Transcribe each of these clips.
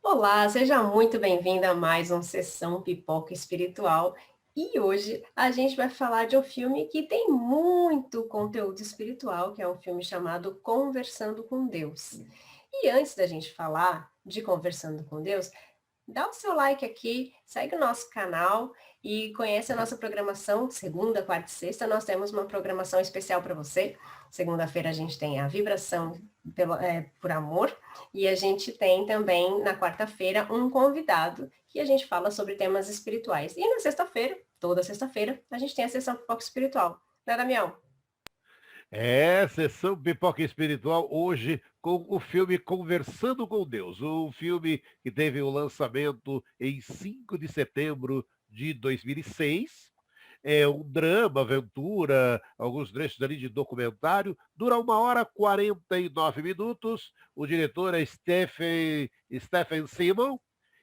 Olá, seja muito bem-vinda a mais uma sessão Pipoca Espiritual. E hoje a gente vai falar de um filme que tem muito conteúdo espiritual, que é um filme chamado Conversando com Deus. E antes da gente falar de Conversando com Deus, dá o seu like aqui, segue o nosso canal e conhece a nossa programação. Segunda, quarta e sexta, nós temos uma programação especial para você. Segunda-feira a gente tem a vibração por amor e a gente tem também, na quarta-feira, um convidado que a gente fala sobre temas espirituais. E na sexta-feira, toda sexta-feira, a gente tem a sessão Pipoca Espiritual. Né, Damião? Sessão Pipoca Espiritual hoje com o filme Conversando com Deus, um filme que teve o lançamento em 5 de setembro de 2006. É um drama, aventura, alguns trechos ali de documentário, dura 1 hora e 49 minutos. O diretor é Stephen Simon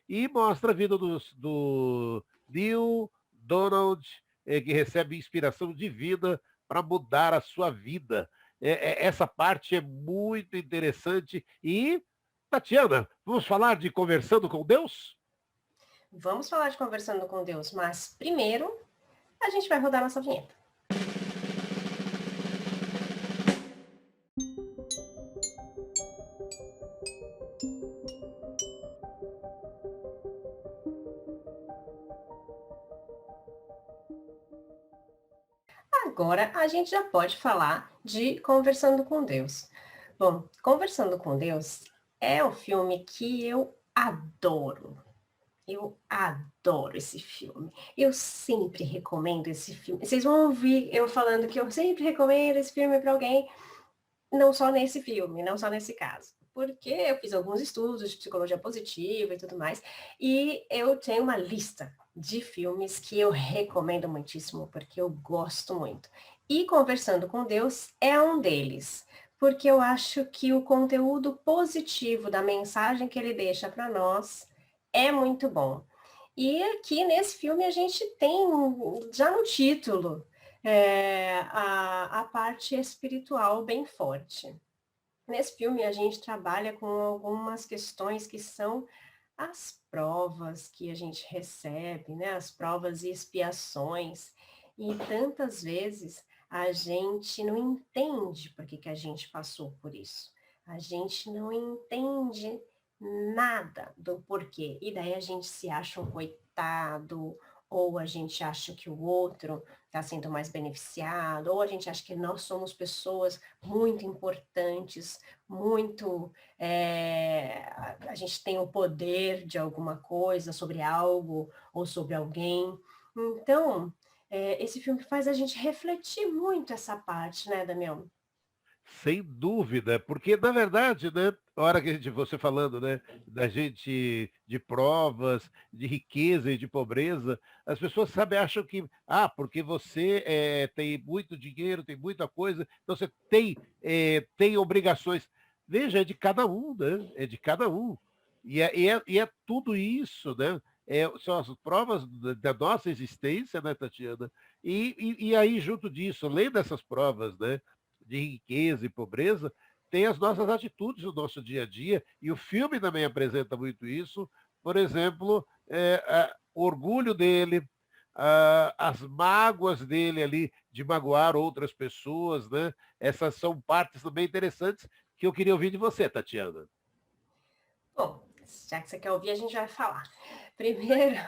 e mostra a vida do Neil Donald, que recebe inspiração divina para mudar a sua vida. Essa parte é muito interessante. E, Tatiana, vamos falar de Conversando com Deus? Vamos falar de Conversando com Deus, mas primeiro a gente vai rodar nossa vinheta. Agora a gente já pode falar de Conversando com Deus. Bom, Conversando com Deus é um filme que eu adoro. Eu adoro esse filme. Eu sempre recomendo esse filme. Vocês vão ouvir eu falando que eu sempre recomendo esse filme para alguém, não só nesse filme, não só nesse caso. Porque eu fiz alguns estudos de psicologia positiva e tudo mais, e eu tenho uma lista de filmes que eu recomendo muitíssimo, porque eu gosto muito. E Conversando com Deus é um deles, porque eu acho que o conteúdo positivo da mensagem que ele deixa para nós é muito bom. E aqui nesse filme a gente tem, já no título, a parte espiritual bem forte. Nesse filme, a gente trabalha com algumas questões que são as provas que a gente recebe, né? As provas e expiações. E tantas vezes a gente não entende por que a gente passou por isso. A gente não entende nada do porquê. E daí a gente se acha um coitado, ou a gente acha que o outro está sendo mais beneficiado, ou a gente acha que nós somos pessoas muito importantes, muito. A gente tem o poder de alguma coisa sobre algo ou sobre alguém. Então, esse filme faz a gente refletir muito essa parte, né, Damião? Sem dúvida, porque na verdade, né, a hora que você falando, né, da gente de provas, de riqueza e de pobreza, as pessoas sabem, acham que, porque você tem muito dinheiro, tem muita coisa, então você tem obrigações. Veja, é de cada um, né? É de cada um. E é tudo isso, né? São as provas da nossa existência, né, Tatiana? E aí, junto disso, além dessas provas, né, de riqueza e pobreza, tem as nossas atitudes no nosso dia a dia, e o filme também apresenta muito isso. Por exemplo, o orgulho dele, as mágoas dele ali de magoar outras pessoas, né? Essas são partes também interessantes que eu queria ouvir de você, Tatiana. Bom, já que você quer ouvir, a gente vai falar. Primeiro,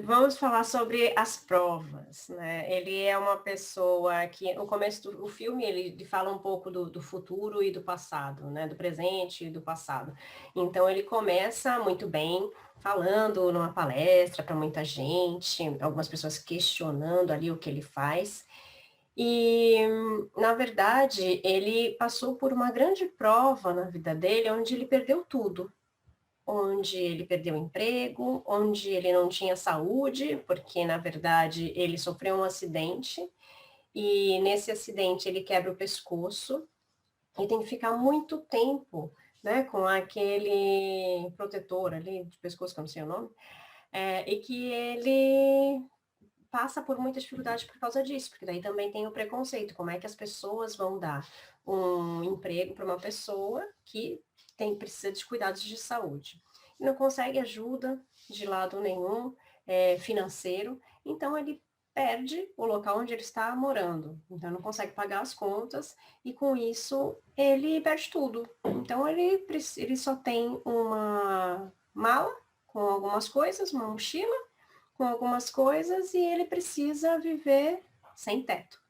vamos falar sobre as provas, né? Ele é uma pessoa que, no começo do filme, ele fala um pouco do futuro e do passado, né? Do presente e do passado. Então, ele começa muito bem, falando numa palestra para muita gente, algumas pessoas questionando ali o que ele faz. E, na verdade, ele passou por uma grande prova na vida dele, onde ele perdeu tudo, onde ele perdeu o emprego, onde ele não tinha saúde, porque na verdade ele sofreu um acidente e nesse acidente ele quebra o pescoço e tem que ficar muito tempo, né, com aquele protetor ali de pescoço, que eu não sei o nome, e que ele passa por muita dificuldade por causa disso, porque daí também tem o preconceito, como é que as pessoas vão dar um emprego para uma pessoa que precisa de cuidados de saúde. E não consegue ajuda de lado nenhum, financeiro, então ele perde o local onde ele está morando, então não consegue pagar as contas e com isso ele perde tudo. Então ele só tem uma mala com algumas coisas, uma mochila com algumas coisas e ele precisa viver sem teto.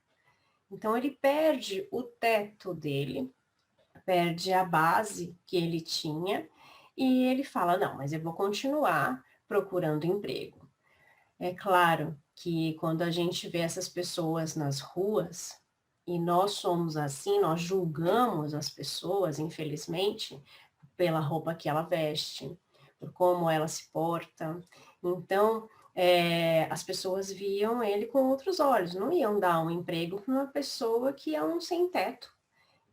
Então ele perde o teto dele, perde a base que ele tinha e ele fala: "Não, mas eu vou continuar procurando emprego". É claro que quando a gente vê essas pessoas nas ruas, e nós somos assim, nós julgamos as pessoas, infelizmente, pela roupa que ela veste, por como ela se porta. Então, as pessoas viam ele com outros olhos, não iam dar um emprego para uma pessoa que é um sem teto.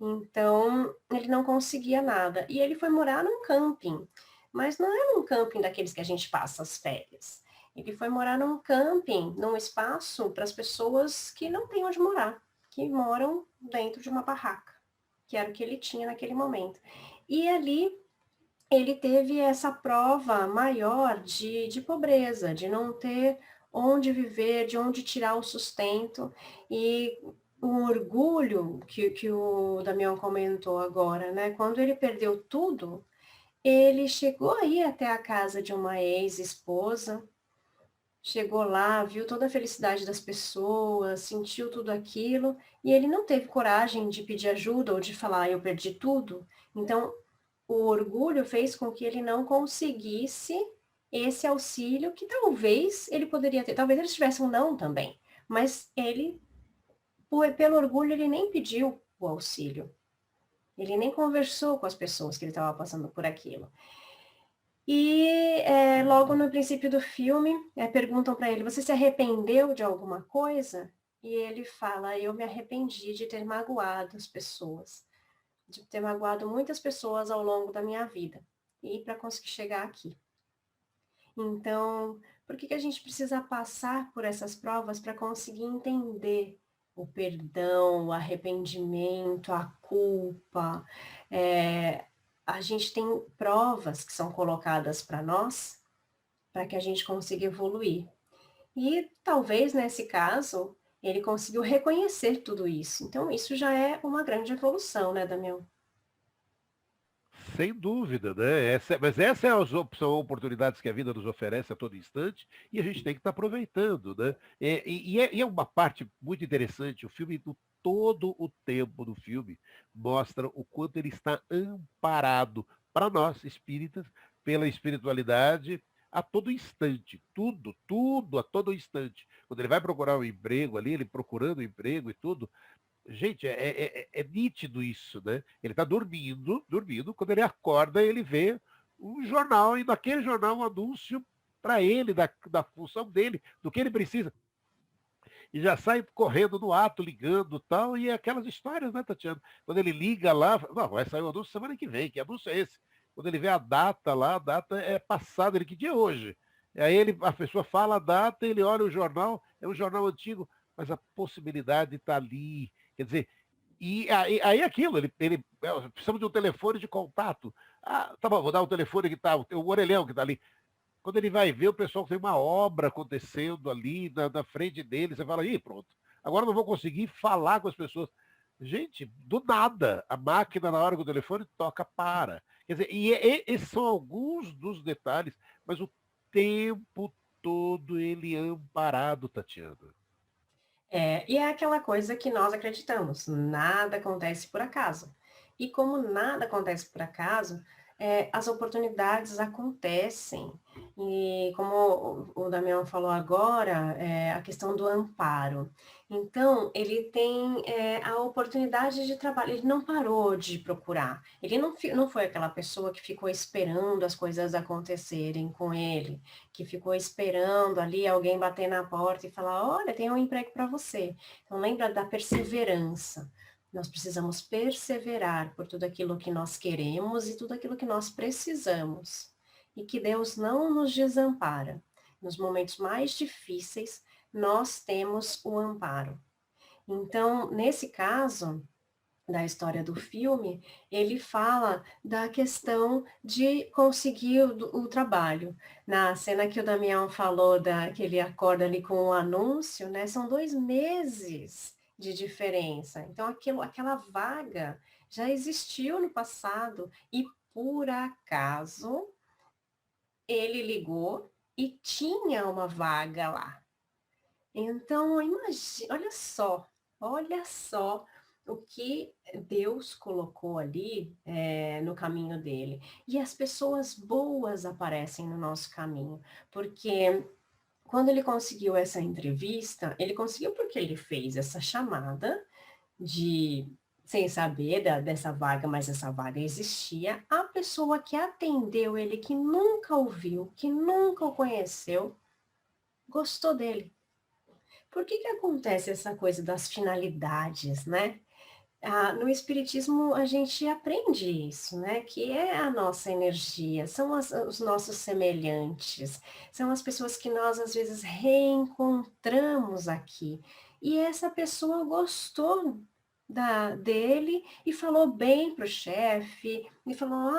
Então, ele não conseguia nada. E ele foi morar num camping, mas não é num camping daqueles que a gente passa as férias. Ele foi morar num camping, num espaço para as pessoas que não têm onde morar, que moram dentro de uma barraca, que era o que ele tinha naquele momento. E ali ele teve essa prova maior de pobreza, de não ter onde viver, de onde tirar o sustento, e o orgulho que o Damião comentou agora, né? Quando ele perdeu tudo, ele chegou aí até a casa de uma ex-esposa, chegou lá, viu toda a felicidade das pessoas, sentiu tudo aquilo, e ele não teve coragem de pedir ajuda ou de falar, eu perdi tudo. Então, o orgulho fez com que ele não conseguisse esse auxílio que talvez ele poderia ter. Talvez ele tivesse um não também, mas ele, pelo orgulho, ele nem pediu o auxílio. Ele nem conversou com as pessoas que ele estava passando por aquilo. E logo no princípio do filme, perguntam para ele: você se arrependeu de alguma coisa? E ele fala: eu me arrependi de ter magoado as pessoas, de ter magoado muitas pessoas ao longo da minha vida e para conseguir chegar aqui. Então, por que a gente precisa passar por essas provas para conseguir entender o perdão, o arrependimento, a culpa? A gente tem provas que são colocadas para nós, para que a gente consiga evoluir. E talvez nesse caso, ele conseguiu reconhecer tudo isso. Então, isso já é uma grande evolução, né, Damião? Sem dúvida, né? Mas essas são oportunidades que a vida nos oferece a todo instante e a gente tem que estar aproveitando, né? E é uma parte muito interessante. O filme, todo o tempo do filme, mostra o quanto ele está amparado para nós, espíritas, pela espiritualidade a todo instante. Tudo, tudo a todo instante. Quando ele vai procurar um emprego ali, ele procurando um emprego e tudo, gente, é nítido isso, né? Ele está dormindo, quando ele acorda, ele vê um jornal, e naquele jornal um anúncio para ele, da função dele, do que ele precisa. E já sai correndo no ato, ligando tal, e é aquelas histórias, né, Tatiana? Quando ele liga lá, não, vai sair o anúncio semana que vem, que anúncio é esse? Quando ele vê a data lá, a data é passada, ele, que dia é hoje? E aí a pessoa fala a data, ele olha o jornal, é um jornal antigo, mas a possibilidade está ali. Quer dizer, e aí aquilo, precisamos de um telefone de contato. Ah, tá bom, vou dar o telefone que está, o orelhão que está ali. Quando ele vai ver, o pessoal tem uma obra acontecendo ali na frente dele, você fala, ih, pronto, agora não vou conseguir falar com as pessoas. Gente, do nada, a máquina, na hora que o telefone toca, para. Quer dizer, esses são alguns dos detalhes, mas o tempo todo ele é amparado, Tatiana. E é aquela coisa que nós acreditamos, nada acontece por acaso. E como nada acontece por acaso, as oportunidades acontecem. E como o Damião falou agora, a questão do amparo. Então, ele tem a oportunidade de trabalho, ele não parou de procurar. Ele não foi aquela pessoa que ficou esperando as coisas acontecerem com ele, que ficou esperando ali alguém bater na porta e falar, olha, tem um emprego para você. Então, lembra da perseverança. Nós precisamos perseverar por tudo aquilo que nós queremos e tudo aquilo que nós precisamos. E que Deus não nos desampara. Nos momentos mais difíceis, nós temos o amparo. Então, nesse caso, da história do filme, ele fala da questão de conseguir o trabalho. Na cena que o Damião falou que ele acorda ali com o anúncio, né, são 2 meses de diferença. Então aquela vaga já existiu no passado e, por acaso, ele ligou e tinha uma vaga lá. Então olha só o que Deus colocou ali, no caminho dele. E as pessoas boas aparecem no nosso caminho, porque quando ele conseguiu essa entrevista, ele conseguiu porque ele fez essa chamada de sem saber dessa vaga, mas essa vaga existia. A pessoa que atendeu ele, que nunca o viu, que nunca o conheceu, gostou dele. Por que que acontece essa coisa das finalidades, né? No espiritismo a gente aprende isso, né? Que é a nossa energia, são os nossos semelhantes, são as pessoas que nós às vezes reencontramos aqui. E essa pessoa gostou dele e falou bem para o chefe, e falou,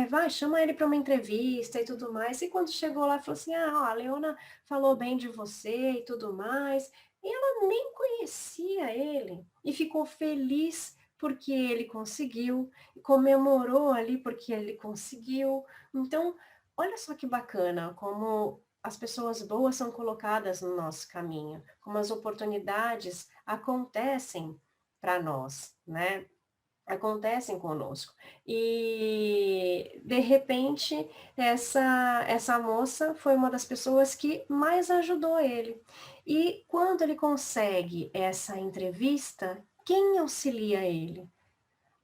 vai, chama ele para uma entrevista e tudo mais. E quando chegou lá, falou assim, ó, a Leona falou bem de você e tudo mais. E ela nem conhecia ele e ficou feliz porque ele conseguiu, comemorou ali porque ele conseguiu. Então, olha só que bacana como as pessoas boas são colocadas no nosso caminho, como as oportunidades acontecem para nós, né? Acontecem conosco. E, de repente, essa moça foi uma das pessoas que mais ajudou ele. E quando ele consegue essa entrevista, quem auxilia ele?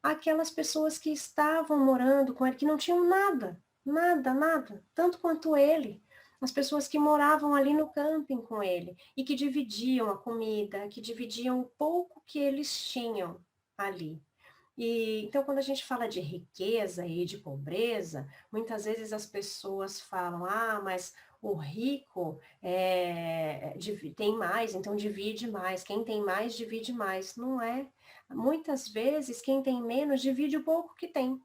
Aquelas pessoas que estavam morando com ele, que não tinham nada, nada, nada, tanto quanto ele. As pessoas que moravam ali no camping com ele e que dividiam a comida, que dividiam o pouco que eles tinham ali. E então, quando a gente fala de riqueza e de pobreza, muitas vezes as pessoas falam, mas o rico tem mais, então divide mais. Quem tem mais, divide mais. Não é. Muitas vezes, quem tem menos, divide o pouco que tem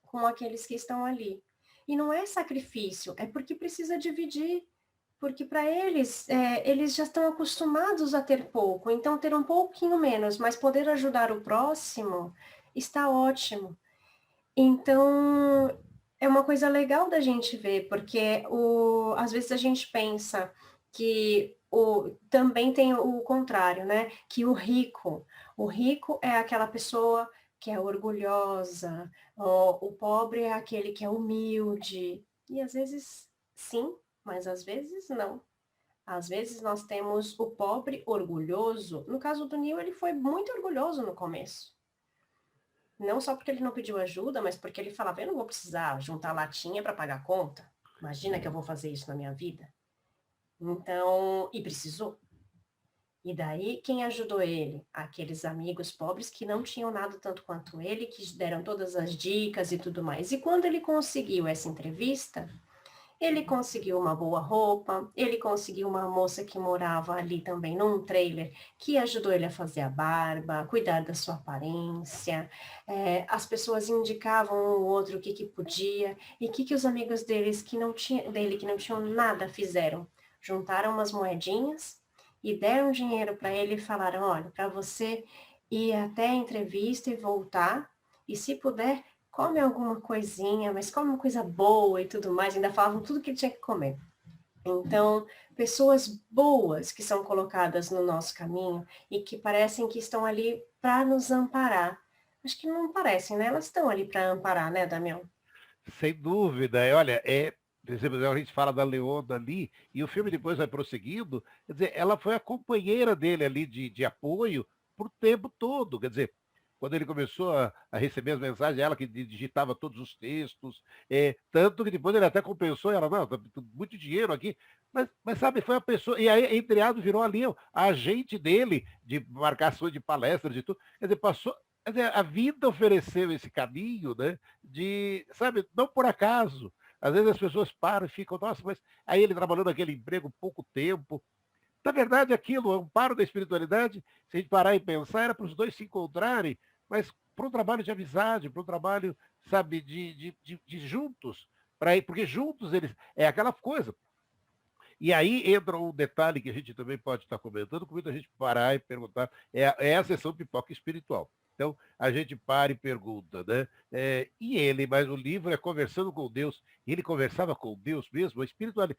com aqueles que estão ali. E não é sacrifício, é porque precisa dividir. Porque para eles, eles já estão acostumados a ter pouco, então ter um pouquinho menos, mas poder ajudar o próximo, está ótimo. Então, é uma coisa legal da gente ver, porque às vezes a gente pensa que também tem o contrário, né? Que o rico é aquela pessoa que é orgulhosa, o pobre é aquele que é humilde. E às vezes sim, mas às vezes não. Às vezes nós temos o pobre orgulhoso. No caso do Neil, ele foi muito orgulhoso no começo. Não só porque ele não pediu ajuda, mas porque ele falava, eu não vou precisar juntar latinha para pagar a conta. Imagina que eu vou fazer isso na minha vida. Então, e precisou. E daí, quem ajudou ele? Aqueles amigos pobres que não tinham nada tanto quanto ele, que deram todas as dicas e tudo mais. E quando ele conseguiu essa entrevista, ele conseguiu uma boa roupa, ele conseguiu uma moça que morava ali também num trailer, que ajudou ele a fazer a barba, cuidar da sua aparência. As pessoas indicavam um ou outro o que podia, e o que os amigos dele que não tinham nada fizeram? Juntaram umas moedinhas e deram dinheiro para ele e falaram, olha, para você ir até a entrevista e voltar, e se puder, come alguma coisinha, mas come uma coisa boa e tudo mais, ainda falavam tudo que ele tinha que comer. Então, pessoas boas que são colocadas no nosso caminho e que parecem que estão ali para nos amparar. Acho que não parecem, né? Elas estão ali para amparar, né, Damião? Sem dúvida. Olha, por exemplo, a gente fala da Leona ali, e o filme depois vai prosseguindo, quer dizer, ela foi a companheira dele ali de apoio por tempo todo, quer dizer, quando ele começou a receber as mensagens, ela que digitava todos os textos, tanto que depois ele até compensou, ela, não, tá muito dinheiro aqui, mas sabe, foi a pessoa, e aí, entre aspas, virou ali a agente dele, de marcação de palestras, de tudo, quer dizer, passou, quer dizer, a vida ofereceu esse caminho, né, sabe, não por acaso. Às vezes as pessoas param e ficam, nossa, mas aí ele trabalhou naquele emprego pouco tempo. Na verdade, aquilo, o amparo da espiritualidade, se a gente parar e pensar, era para os dois se encontrarem, mas para um trabalho de amizade, para um trabalho, sabe, de juntos, para ir, porque juntos eles. É aquela coisa. E aí entra um detalhe que a gente também pode estar comentando, com muita gente parar e perguntar, é a sessão pipoca espiritual. Então, a gente para e pergunta, né? E ele, mas o livro é Conversando com Deus. Ele conversava com Deus mesmo. A espiritualidade,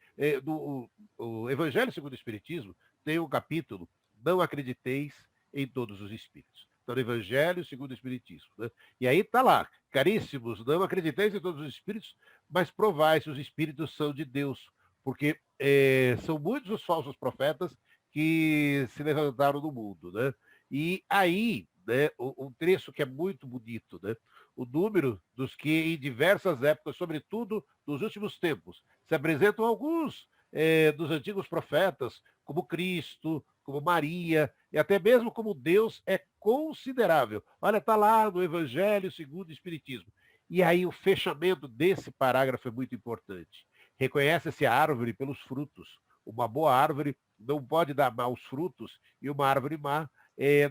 o Evangelho segundo o Espiritismo tem um capítulo, Não acrediteis em todos os espíritos. Então, no Evangelho segundo o Espiritismo. Né? E aí está lá, caríssimos, não acrediteis em todos os espíritos, mas provai se os espíritos são de Deus. Porque são muitos os falsos profetas que se levantaram no mundo, né? E aí, né, um trecho que é muito bonito, né? O número dos que em diversas épocas, sobretudo nos últimos tempos, se apresentam alguns dos antigos profetas, como Cristo, como Maria, e até mesmo como Deus, é considerável. Olha, está lá no Evangelho segundo o Espiritismo. E aí o fechamento desse parágrafo é muito importante. Reconhece-se a árvore pelos frutos. Uma boa árvore não pode dar maus frutos e uma árvore má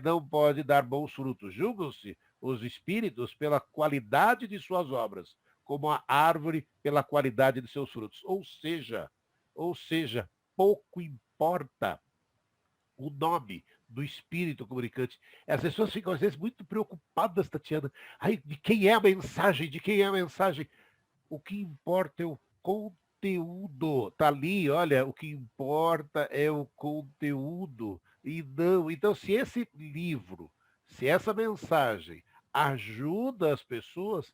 não pode dar bons frutos. Julgam-se os espíritos pela qualidade de suas obras, como a árvore pela qualidade de seus frutos. Ou seja, pouco importa o nome do espírito comunicante. As pessoas ficam, às vezes, muito preocupadas, Tatiana. Ai, de quem é a mensagem? De quem é a mensagem? O que importa é o conteúdo. Tá ali, olha, o que importa é o conteúdo. E não. Então, se esse livro, se essa mensagem ajuda as pessoas,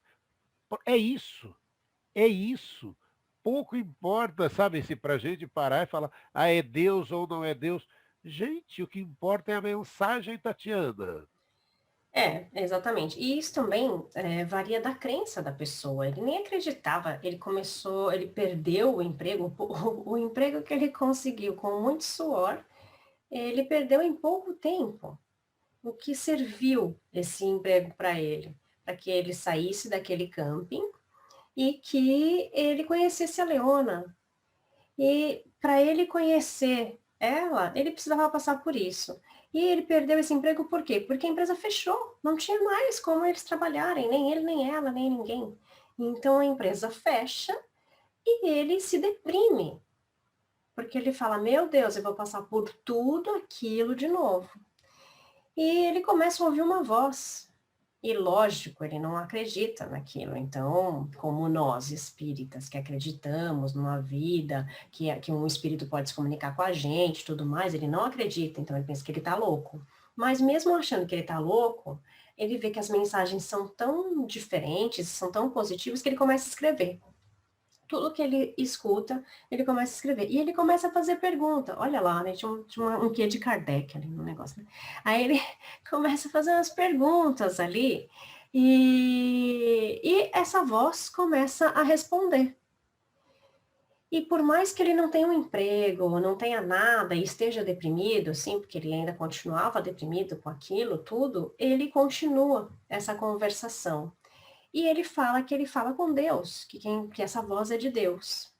é isso. É isso. Pouco importa, sabe, se para a gente parar e falar, é Deus ou não é Deus. Gente, o que importa é a mensagem, Tatiana. Exatamente. E isso também varia da crença da pessoa. Ele nem acreditava, ele perdeu o emprego, o emprego que ele conseguiu com muito suor, ele perdeu em pouco tempo. O que serviu esse emprego para ele? Para que ele saísse daquele camping e que ele conhecesse a Leona. E para ele conhecer ela, ele precisava passar por isso. E ele perdeu esse emprego por quê? Porque a empresa fechou, não tinha mais como eles trabalharem, nem ele, nem ela, nem ninguém. Então a empresa fecha e ele se deprime, porque ele fala: Meu Deus, eu vou passar por tudo aquilo de novo. E ele começa a ouvir uma voz. E lógico, ele não acredita naquilo. Então, como nós espíritas que acreditamos numa vida, que um espírito pode se comunicar com a gente, tudo mais, ele não acredita, então ele pensa que ele está louco. Mas mesmo achando que ele está louco, ele vê que as mensagens são tão diferentes, são tão positivas, que ele começa a escrever. Tudo que ele escuta, ele começa a escrever. E ele começa a fazer pergunta. Olha lá, né? Tinha um quê de Kardec ali no negócio, né? Aí ele começa a fazer umas perguntas ali. E essa voz começa a responder. E por mais que ele não tenha um emprego, não tenha nada e esteja deprimido, assim, porque ele ainda continuava deprimido com aquilo tudo, ele continua essa conversação. E ele fala que ele fala com Deus, que essa voz é de Deus.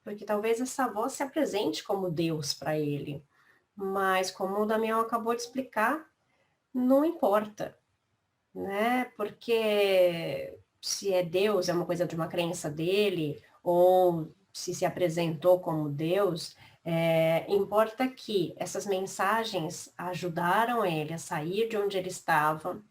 Porque talvez essa voz se apresente como Deus para ele. Mas como o Damião acabou de explicar, não importa, né? Porque se é Deus, é uma coisa de uma crença dele, ou se apresentou como Deus, importa que essas mensagens ajudaram ele a sair de onde ele estava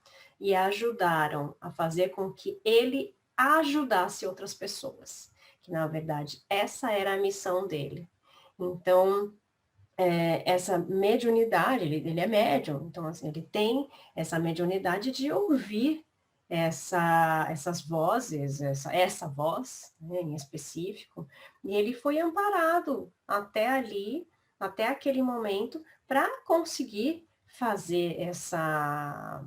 e ajudaram a fazer com que ele ajudasse outras pessoas. Que, na verdade, essa era a missão dele. Então, essa mediunidade, ele é médium, então, assim, ele tem essa mediunidade de ouvir essas vozes, essa voz, né, em específico, e ele foi amparado até ali, até aquele momento, para conseguir fazer essa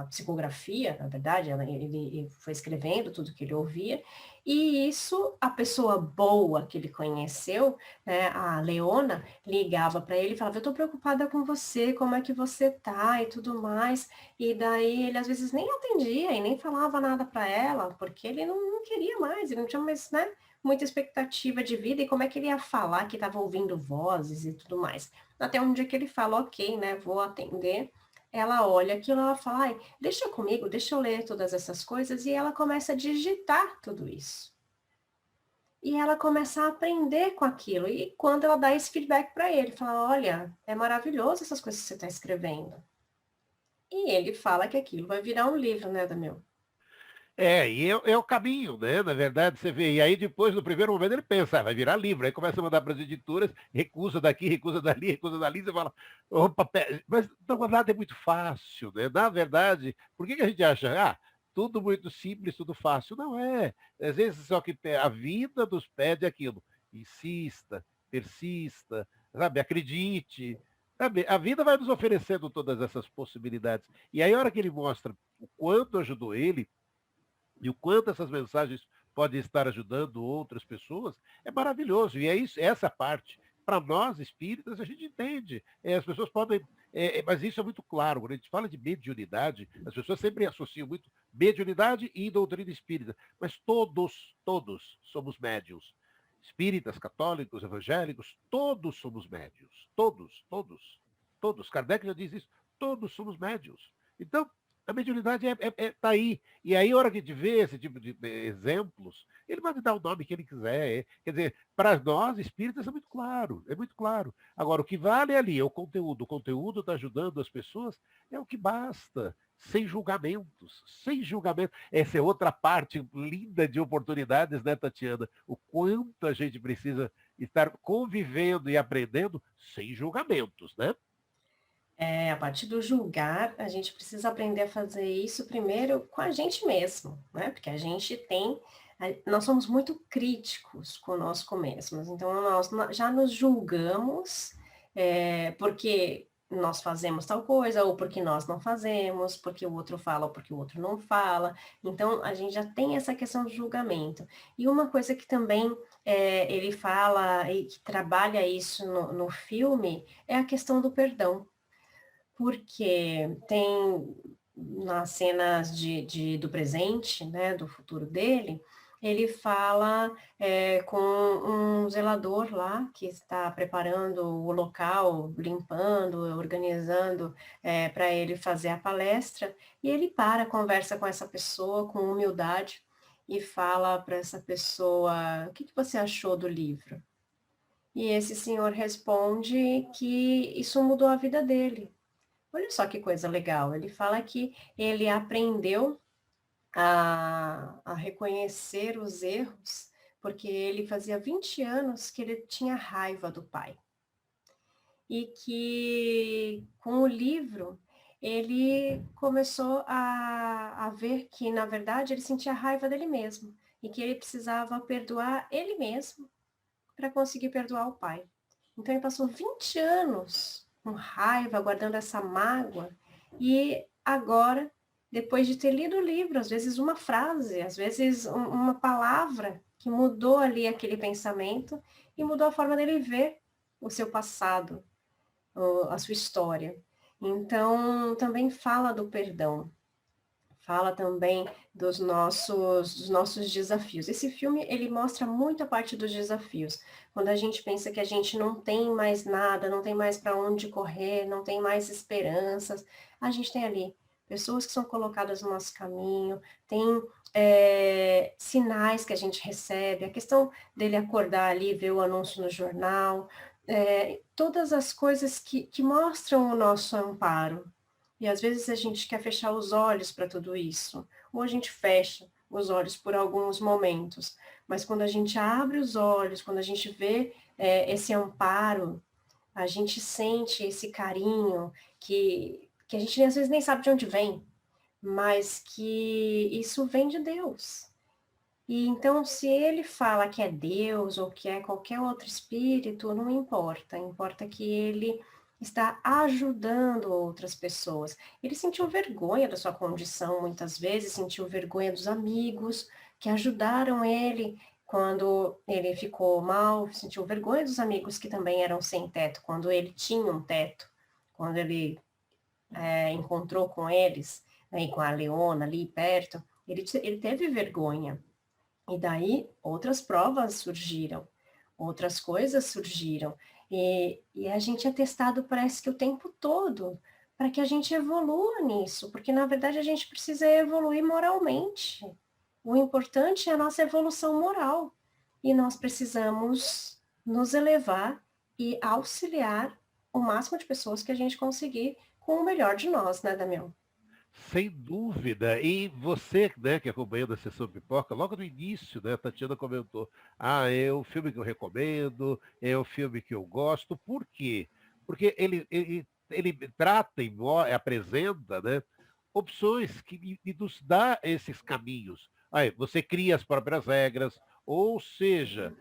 psicografia, na verdade, ele foi escrevendo tudo que ele ouvia, e isso, a pessoa boa que ele conheceu, né, a Leona, ligava para ele e falava: Eu estou preocupada com você, como é que você tá e tudo mais. E daí ele às vezes nem atendia e nem falava nada para ela, porque ele não queria mais, ele não tinha mais, né, muita expectativa de vida, e como é que ele ia falar que estava ouvindo vozes e tudo mais. Até um dia que ele fala: Ok, né, vou atender. ela olha aquilo, ela fala, ai, deixa comigo, deixa eu ler todas essas coisas, e ela começa a digitar tudo isso. E ela começa a aprender com aquilo, e quando ela dá esse feedback para ele, fala, olha, é maravilhoso essas coisas que você está escrevendo. E ele fala que aquilo vai virar um livro, né, Daniel? E é o caminho, né? Na verdade, você vê. E aí, depois, no primeiro momento, ele pensa, vai virar livro. Aí começa a mandar para as editoras, recusa daqui, recusa dali, recusa dali. Você fala, opa, mas não, nada é muito fácil, né? Na verdade, por que a gente acha, tudo muito simples, tudo fácil? Não é. Às vezes, só que a vida nos pede aquilo. Insista, persista, sabe? Acredite. Sabe? A vida vai nos oferecendo todas essas possibilidades. E aí, a hora que ele mostra o quanto ajudou ele, e o quanto essas mensagens podem estar ajudando outras pessoas, é maravilhoso. E é isso, essa parte. Para nós, espíritas, a gente entende. As pessoas podem. Mas isso é muito claro. Quando a gente fala de mediunidade, as pessoas sempre associam muito mediunidade e doutrina espírita. Mas todos somos médios. Espíritas, católicos, evangélicos, todos somos médios. Todos. Kardec já diz isso. Todos somos médios. Então, a mediunidade tá aí. E aí, a hora que a gente vê esse tipo de exemplos, ele vai me dar o nome que ele quiser. Quer dizer, para nós, espíritas, é muito claro, é muito claro. Agora, o que vale ali é o conteúdo. O conteúdo está ajudando as pessoas, é o que basta. Sem julgamentos, sem julgamento. Essa é outra parte linda de oportunidades, né, Tatiana? O quanto a gente precisa estar convivendo e aprendendo sem julgamentos, né? A partir do julgar, a gente precisa aprender a fazer isso primeiro com a gente mesmo, né? Porque a gente tem, nós somos muito críticos conosco mesmos, então nós já nos julgamos porque nós fazemos tal coisa, ou porque nós não fazemos, porque o outro fala, ou porque o outro não fala. Então a gente já tem essa questão do julgamento. E uma coisa que também ele fala e que trabalha isso no filme é a questão do perdão, porque tem nas cenas do presente, né, do futuro dele, ele fala com um zelador lá que está preparando o local, limpando, organizando para ele fazer a palestra, e ele conversa com essa pessoa com humildade e fala para essa pessoa: o que você achou do livro? E esse senhor responde que isso mudou a vida dele. Olha só que coisa legal. Ele fala que ele aprendeu a reconhecer os erros, porque ele fazia 20 anos que ele tinha raiva do pai. E que com o livro ele começou a ver que, na verdade, ele sentia raiva dele mesmo e que ele precisava perdoar ele mesmo para conseguir perdoar o pai. Então ele passou 20 anos com raiva, guardando essa mágoa, e agora, depois de ter lido o livro, às vezes uma frase, às vezes uma palavra que mudou ali aquele pensamento e mudou a forma dele ver o seu passado, a sua história. Então, também fala do perdão, fala também dos nossos desafios. Esse filme, ele mostra muito a parte dos desafios. Quando a gente pensa que a gente não tem mais nada, não tem mais para onde correr, não tem mais esperanças, a gente tem ali pessoas que são colocadas no nosso caminho, tem sinais que a gente recebe, a questão dele acordar ali, ver o anúncio no jornal, todas as coisas que mostram o nosso amparo. E às vezes a gente quer fechar os olhos para tudo isso, ou a gente fecha os olhos por alguns momentos, mas quando a gente abre os olhos, quando a gente vê esse amparo, a gente sente esse carinho que a gente às vezes nem sabe de onde vem, mas que isso vem de Deus. E então, se ele fala que é Deus ou que é qualquer outro espírito, não importa. Importa que ele está ajudando outras pessoas. Ele sentiu vergonha da sua condição, muitas vezes, sentiu vergonha dos amigos que ajudaram ele quando ele ficou mal, sentiu vergonha dos amigos que também eram sem teto, quando ele tinha um teto, quando ele encontrou com eles, né, e com a Leona ali perto, ele teve vergonha. E daí outras provas surgiram, outras coisas surgiram. E a gente é testado, parece que o tempo todo, para que a gente evolua nisso, porque na verdade a gente precisa evoluir moralmente. O importante é a nossa evolução moral. E nós precisamos nos elevar e auxiliar o máximo de pessoas que a gente conseguir com o melhor de nós, né, Damião? Sem dúvida. E você, né, que acompanhando a Sessão Pipoca, logo no início, né, a Tatiana comentou, é o filme que eu recomendo, é o filme que eu gosto. Por quê? Porque ele trata e apresenta, né, opções que nos dá esses caminhos. Aí, você cria as próprias regras, ou seja,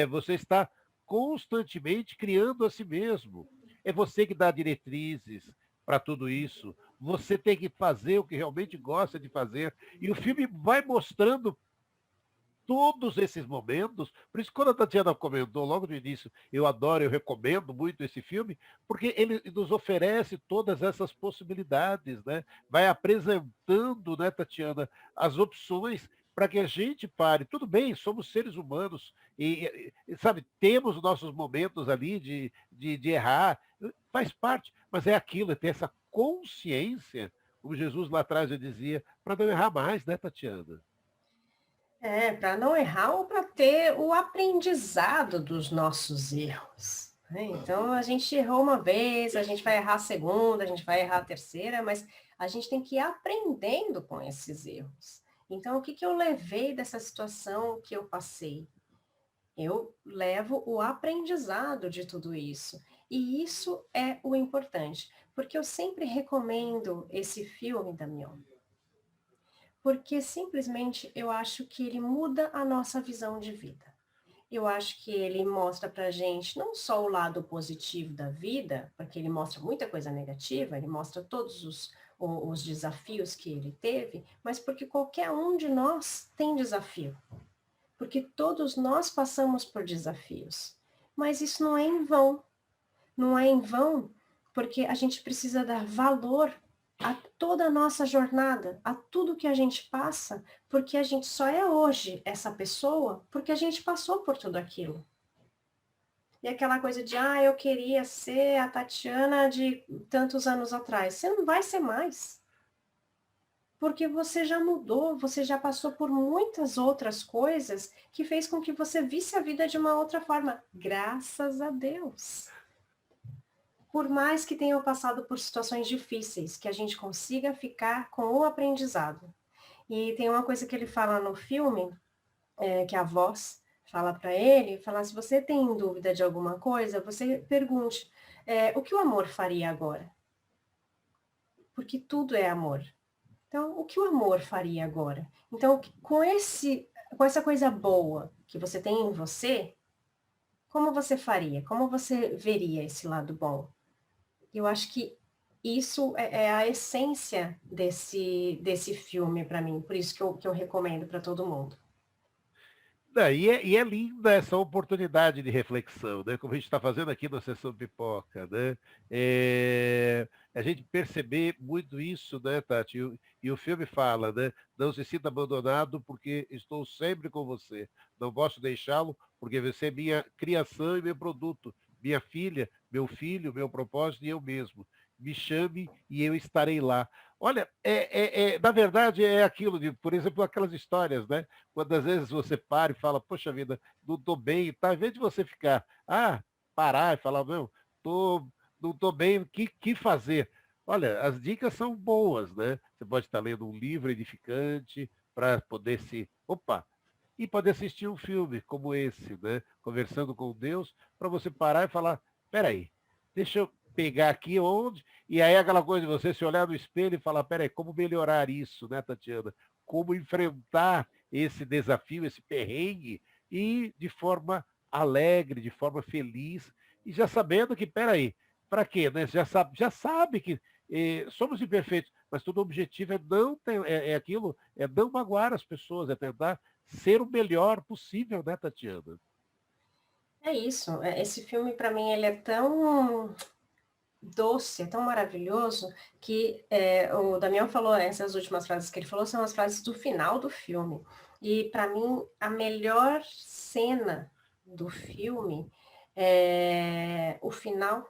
você está constantemente criando a si mesmo. É você que dá diretrizes para tudo isso. Você tem que fazer o que realmente gosta de fazer. E o filme vai mostrando todos esses momentos. Por isso, quando a Tatiana comentou logo no início, eu adoro, eu recomendo muito esse filme, porque ele nos oferece todas essas possibilidades, né? Vai apresentando, né, Tatiana, as opções para que a gente pare. Tudo bem, somos seres humanos sabe, temos nossos momentos ali de errar, faz parte, mas é aquilo, é ter essa consciência, como Jesus lá atrás já dizia, para não errar mais, né, Tatiana? É, para não errar ou para ter o aprendizado dos nossos erros, né? Então, a gente errou uma vez, a gente vai errar a segunda, a gente vai errar a terceira, mas a gente tem que ir aprendendo com esses erros. Então, o que que eu levei dessa situação que eu passei? Eu levo o aprendizado de tudo isso. E isso é o importante, porque eu sempre recomendo esse filme, Damião, porque simplesmente eu acho que ele muda a nossa visão de vida. Eu acho que ele mostra pra gente não só o lado positivo da vida, porque ele mostra muita coisa negativa, ele mostra todos os desafios que ele teve, mas porque qualquer um de nós tem desafio. Porque todos nós passamos por desafios. Mas isso não é em vão. Não é em vão, porque a gente precisa dar valor a toda a nossa jornada, a tudo que a gente passa, porque a gente só é hoje essa pessoa porque a gente passou por tudo aquilo. E aquela coisa de, eu queria ser a Tatiana de tantos anos atrás. Você não vai ser mais. Porque você já mudou, você já passou por muitas outras coisas que fez com que você visse a vida de uma outra forma. Graças a Deus. Por mais que tenham passado por situações difíceis, que a gente consiga ficar com o aprendizado. E tem uma coisa que ele fala no filme, que a voz fala para ele, fala, se você tem dúvida de alguma coisa, você pergunte, o que o amor faria agora? Porque tudo é amor. Então, o que o amor faria agora? Então, com essa coisa boa que você tem em você, como você faria? Como você veria esse lado bom? Eu acho que isso é a essência desse filme para mim, por isso que eu recomendo para todo mundo. E é linda essa oportunidade de reflexão, né? Como a gente está fazendo aqui na Sessão Pipoca, né? A gente perceber muito isso, né, Tati? E o filme fala, né? Não se sinta abandonado porque estou sempre com você. Não posso deixá-lo porque você é minha criação e meu produto. Minha filha, meu filho, meu propósito e eu mesmo. Me chame e eu estarei lá. Olha, na verdade é aquilo de, por exemplo, aquelas histórias, né? Quando às vezes você para e fala, poxa vida, não estou bem, tá? Ao invés de você ficar, parar e falar, não, tô, não estou bem, o que fazer? Olha, as dicas são boas, né? Você pode estar lendo um livro edificante para poder e poder assistir um filme como esse, né? Conversando com Deus, para você parar e falar, peraí, deixa eu pegar aqui onde, e aí aquela coisa de você se olhar no espelho e falar, peraí, como melhorar isso, né, Tatiana? Como enfrentar esse desafio, esse perrengue, e de forma alegre, de forma feliz, e já sabendo que, peraí, para quê? Né? Já sabe que somos imperfeitos, mas todo objetivo é aquilo, é não magoar as pessoas, é tentar ser o melhor possível, né, Tatiana? É isso, esse filme para mim ele é tão doce, é tão maravilhoso que o Damião falou, essas últimas frases que ele falou são as frases do final do filme. E para mim a melhor cena do filme é o final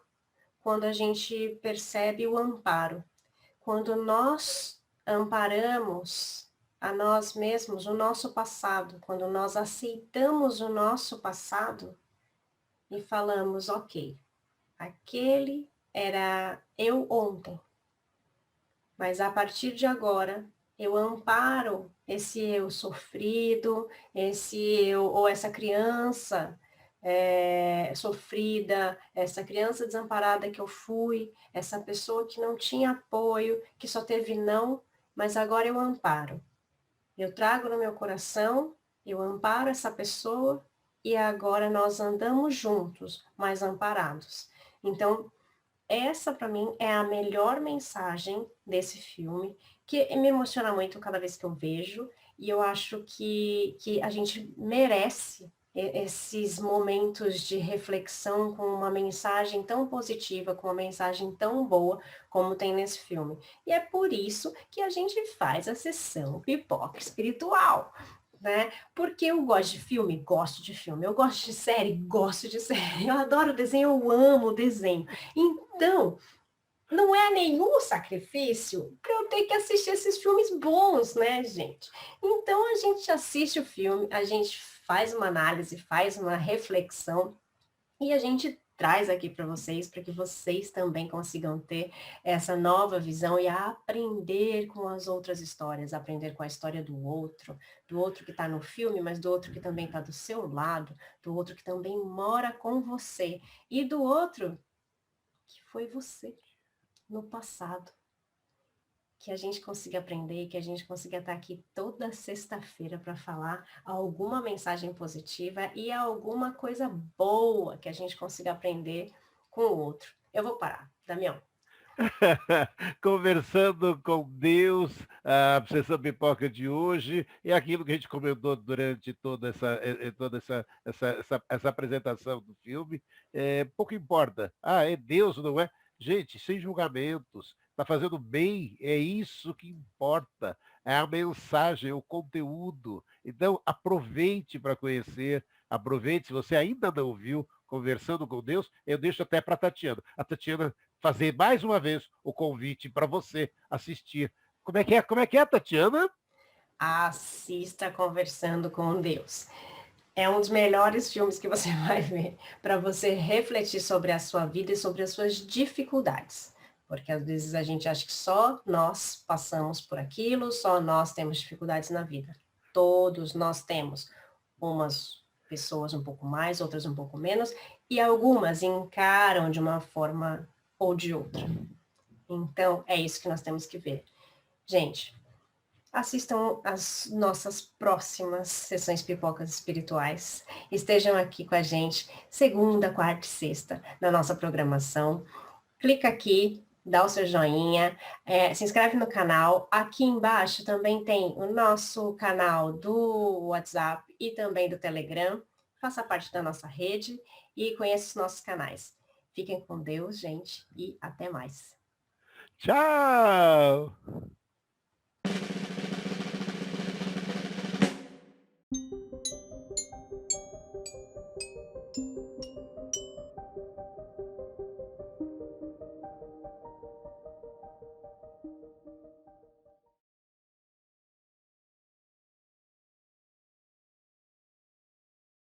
quando a gente percebe o amparo. Quando nós amparamos a nós mesmos, o nosso passado, quando nós aceitamos o nosso passado e falamos, ok, aquele era eu ontem, mas a partir de agora eu amparo esse eu sofrido, esse eu ou essa criança sofrida, essa criança desamparada que eu fui, essa pessoa que não tinha apoio, que só teve não, mas agora eu amparo. Eu trago no meu coração, eu amparo essa pessoa e agora nós andamos juntos, mas amparados. Então, essa para mim é a melhor mensagem desse filme, que me emociona muito cada vez que eu vejo, e eu acho que a gente merece esses momentos de reflexão com uma mensagem tão positiva, com uma mensagem tão boa como tem nesse filme. E é por isso que a gente faz a sessão Pipoca Espiritual. Né? Porque eu gosto de filme, gosto de filme. Eu gosto de série, gosto de série. Eu adoro desenho, eu amo desenho. Então, não é nenhum sacrifício para eu ter que assistir esses filmes bons, né, gente? Então, a gente assiste o filme, a gente faz uma análise, faz uma reflexão e a gente traz aqui para que vocês também consigam ter essa nova visão e aprender com as outras histórias, aprender com a história do outro que está no filme, mas do outro que também está do seu lado, do outro que também mora com você e do outro que foi você no passado. Que a gente consiga aprender, que a gente consiga estar aqui toda sexta-feira para falar alguma mensagem positiva e alguma coisa boa que a gente consiga aprender com o outro. Eu vou parar, Damião. Conversando com Deus, a Obsessão Pipoca de hoje, e aquilo que a gente comentou durante toda essa apresentação do filme, pouco importa. Ah, é Deus, não é? Gente, sem julgamentos, está fazendo bem, é isso que importa. É a mensagem, é o conteúdo. Então, aproveite para conhecer, aproveite, se você ainda não viu, Conversando com Deus, eu deixo até para a Tatiana. A Tatiana fazer mais uma vez o convite para você assistir. Como é que é? Como é que é, Tatiana? Assista Conversando com Deus. É um dos melhores filmes que você vai ver para você refletir sobre a sua vida e sobre as suas dificuldades. Porque às vezes a gente acha que só nós passamos por aquilo, só nós temos dificuldades na vida. Todos nós temos. Umas pessoas um pouco mais, outras um pouco menos, e algumas encaram de uma forma ou de outra. Então, é isso que nós temos que ver. Gente, assistam as nossas próximas sessões Pipocas Espirituais. Estejam aqui com a gente, segunda, quarta e sexta, na nossa programação. Clica aqui, dá o seu joinha, se inscreve no canal. Aqui embaixo também tem o nosso canal do WhatsApp e também do Telegram. Faça parte da nossa rede e conheça os nossos canais. Fiquem com Deus, gente, e até mais. Tchau!